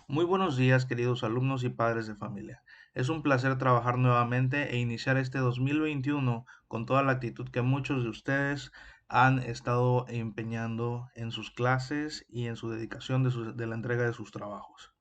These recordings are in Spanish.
Muy buenos días, queridos alumnos y padres de familia. Es un placer trabajar nuevamente e iniciar este 2021 con toda la actitud que muchos de ustedes han estado empeñando en sus clases y en su dedicación de la entrega de sus trabajos.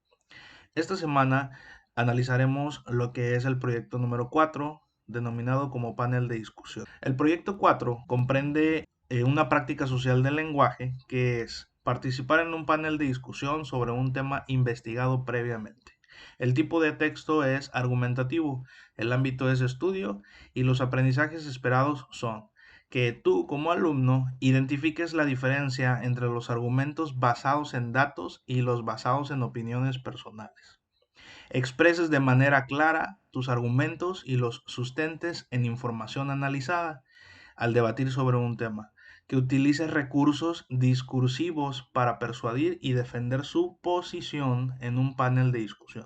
Esta semana analizaremos lo que es el proyecto número 4, denominado como panel de discusión. El proyecto 4 comprende una práctica social del lenguaje que es participar en un panel de discusión sobre un tema investigado previamente. El tipo de texto es argumentativo, el ámbito es estudio y los aprendizajes esperados son que tú como alumno identifiques la diferencia entre los argumentos basados en datos y los basados en opiniones personales. Expreses de manera clara tus argumentos y los sustentes en información analizada al debatir sobre un tema. Que utilices recursos discursivos para persuadir y defender su posición en un panel de discusión.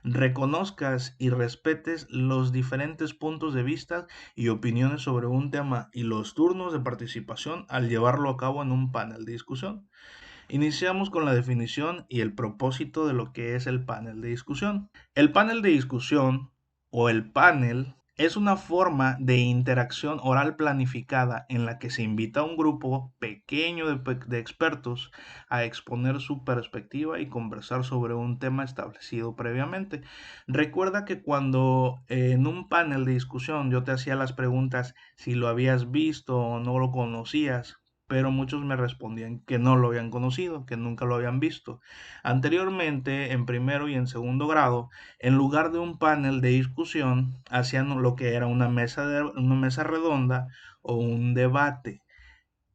Reconozcas y respetes los diferentes puntos de vista y opiniones sobre un tema y los turnos de participación al llevarlo a cabo en un panel de discusión. Iniciamos con la definición y el propósito de lo que es el panel de discusión. El panel de discusión o el panel es una forma de interacción oral planificada en la que se invita a un grupo pequeño de expertos a exponer su perspectiva y conversar sobre un tema establecido previamente. Recuerda que cuando en un panel de discusión yo te hacía las preguntas si lo habías visto o no lo conocías, pero muchos me respondían que no lo habían conocido, que nunca lo habían visto. Anteriormente, en primero y en segundo grado, en lugar de un panel de discusión, hacían lo que era una mesa redonda o un debate.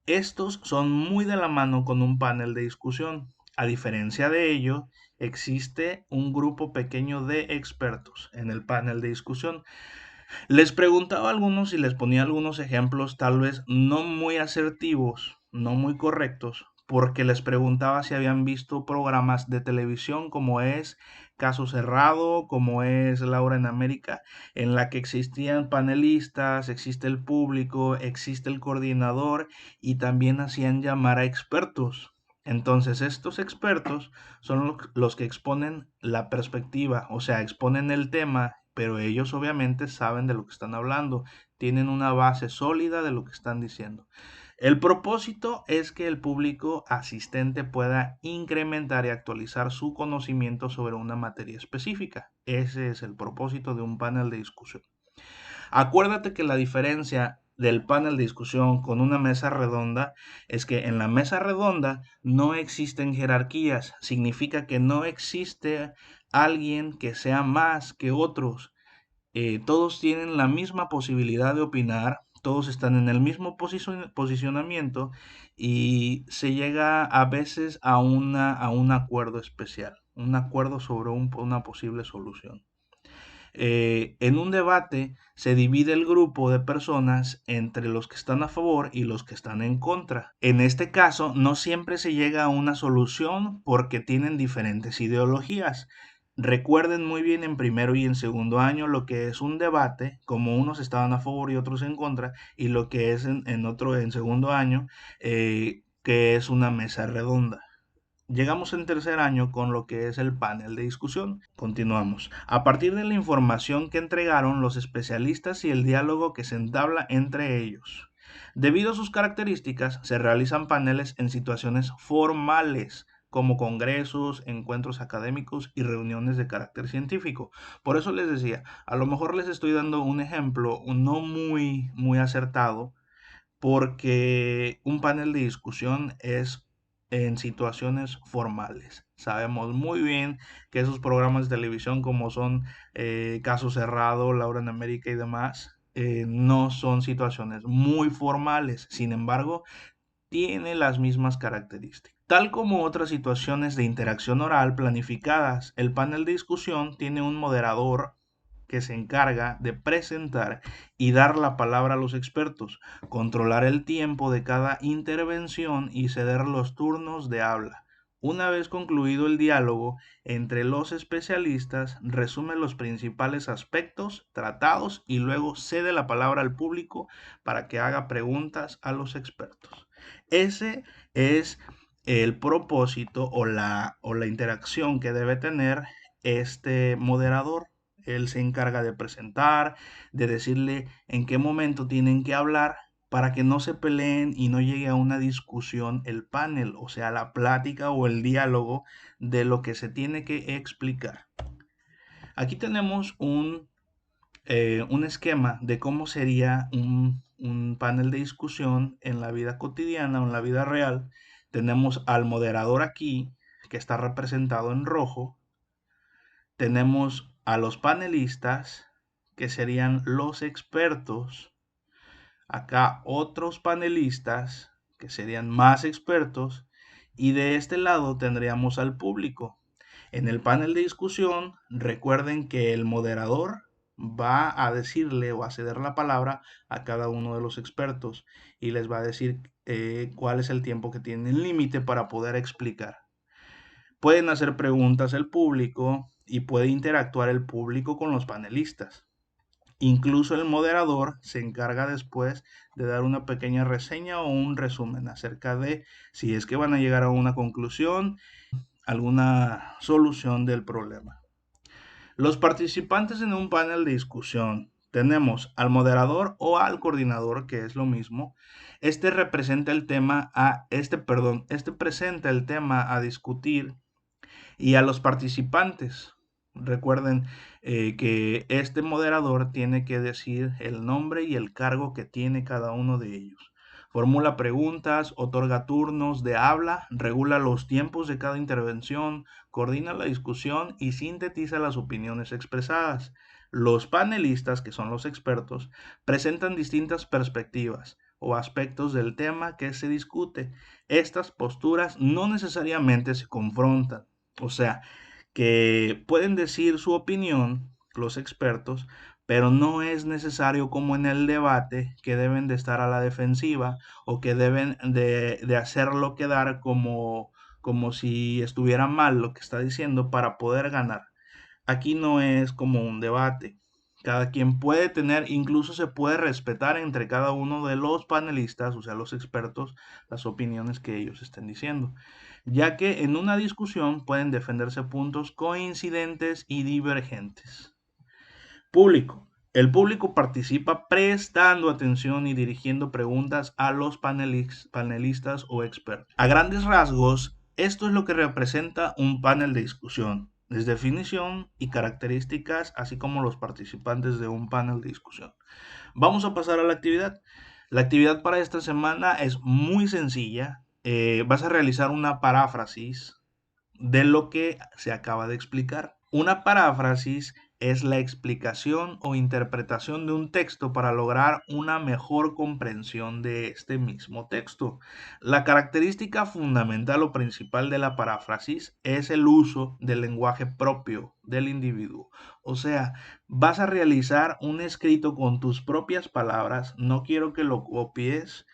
Estos son muy de la mano con un panel de discusión. A diferencia de ello, existe un grupo pequeño de expertos en el panel de discusión. Les preguntaba a algunos y les ponía algunos ejemplos tal vez no muy asertivos, no muy correctos, porque les preguntaba si habían visto programas de televisión como es Caso Cerrado, como es Laura en América, en la que existían panelistas, existe el público, existe el coordinador y también hacían llamar a expertos. Entonces, estos expertos son los que exponen la perspectiva, o sea, exponen el tema, pero ellos obviamente saben de lo que están hablando, tienen una base sólida de lo que están diciendo. El propósito es que el público asistente pueda incrementar y actualizar su conocimiento sobre una materia específica. Ese es el propósito de un panel de discusión. Acuérdate que la diferencia del panel de discusión con una mesa redonda es que en la mesa redonda no existen jerarquías, significa que no existe alguien que sea más que otros. Todos tienen la misma posibilidad de opinar, todos están en el mismo posicionamiento y se llega a veces a un acuerdo especial, un acuerdo sobre una posible solución. En un debate se divide el grupo de personas entre los que están a favor y los que están en contra. En este caso, no siempre se llega a una solución porque tienen diferentes ideologías. Recuerden muy bien en primero y en segundo año lo que es un debate, como unos estaban a favor y otros en contra, y lo que es en segundo año, que es una mesa redonda. Llegamos en tercer año con lo que es el panel de discusión. Continuamos. A partir de la información que entregaron los especialistas y el diálogo que se entabla entre ellos. Debido a sus características, se realizan paneles en situaciones formales, como congresos, encuentros académicos y reuniones de carácter científico. Por eso les decía, a lo mejor les estoy dando un ejemplo no muy acertado, porque un panel de discusión es en situaciones formales. Sabemos muy bien que esos programas de televisión como son Caso Cerrado, Laura en América y demás, no son situaciones muy formales. Sin embargo, tiene las mismas características. Tal como otras situaciones de interacción oral planificadas, el panel de discusión tiene un moderador que se encarga de presentar y dar la palabra a los expertos, controlar el tiempo de cada intervención y ceder los turnos de habla. Una vez concluido el diálogo entre los especialistas, resume los principales aspectos tratados y luego cede la palabra al público para que haga preguntas a los expertos. Ese es el propósito o la interacción que debe tener este moderador. Él se encarga de presentar, de decirle en qué momento tienen que hablar para que no se peleen y no llegue a una discusión el panel, o sea, la plática o el diálogo de lo que se tiene que explicar. Aquí tenemos un esquema de cómo sería un panel de discusión en la vida cotidiana o en la vida real. Tenemos al moderador aquí, que está representado en rojo. Tenemos a los panelistas, que serían los expertos. Acá otros panelistas, que serían más expertos. Y de este lado tendríamos al público. En el panel de discusión, recuerden que el moderador va a decirle o a ceder la palabra a cada uno de los expertos y les va a decir cuál es el tiempo que tienen límite para poder explicar. Pueden hacer preguntas el público y puede interactuar el público con los panelistas. Incluso el moderador se encarga después de dar una pequeña reseña o un resumen acerca de si es que van a llegar a una conclusión, alguna solución del problema. Los participantes en un panel de discusión tenemos al moderador o al coordinador, que es lo mismo. Este representa el tema este presenta el tema a discutir y a los participantes. Recuerden que este moderador tiene que decir el nombre y el cargo que tiene cada uno de ellos. Formula preguntas, otorga turnos de habla, regula los tiempos de cada intervención, coordina la discusión y sintetiza las opiniones expresadas. Los panelistas, que son los expertos, presentan distintas perspectivas o aspectos del tema que se discute. Estas posturas no necesariamente se confrontan, o sea, que pueden decir su opinión los expertos, pero no es necesario como en el debate que deben de estar a la defensiva o que deben de hacerlo quedar como si estuviera mal lo que está diciendo para poder ganar. Aquí no es como un debate. Cada quien puede tener, incluso se puede respetar entre cada uno de los panelistas, o sea, los expertos, las opiniones que ellos estén diciendo, ya que en una discusión pueden defenderse puntos coincidentes y divergentes. Público. El público participa prestando atención y dirigiendo preguntas a los panelistas o expertos. A grandes rasgos, esto es lo que representa un panel de discusión. Es definición y características, así como los participantes de un panel de discusión. Vamos a pasar a la actividad. La actividad para esta semana es muy sencilla. Vas a realizar una paráfrasis de lo que se acaba de explicar. Una paráfrasis es la explicación o interpretación de un texto para lograr una mejor comprensión de este mismo texto. La característica fundamental o principal de la paráfrasis es el uso del lenguaje propio del individuo. O sea, vas a realizar un escrito con tus propias palabras, no quiero que lo copies.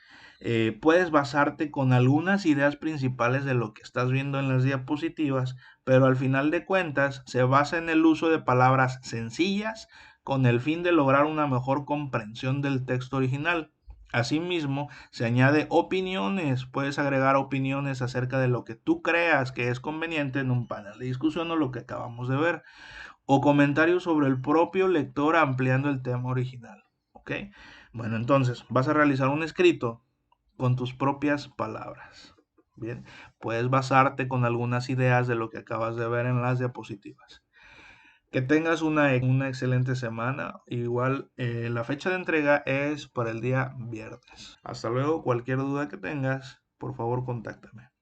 Puedes basarte con algunas ideas principales de lo que estás viendo en las diapositivas, pero al final de cuentas se basa en el uso de palabras sencillas con el fin de lograr una mejor comprensión del texto original. Asimismo, se añade opiniones, puedes agregar opiniones acerca de lo que tú creas que es conveniente en un panel de discusión o lo que acabamos de ver, o comentarios sobre el propio lector ampliando el tema original. ¿Ok? Bueno, entonces vas a realizar un escrito con tus propias palabras. Bien, puedes basarte con algunas ideas de lo que acabas de ver en las diapositivas. Que tengas una excelente semana. Igual la fecha de entrega es para el día viernes. Hasta luego. Cualquier duda que tengas, por favor, contáctame.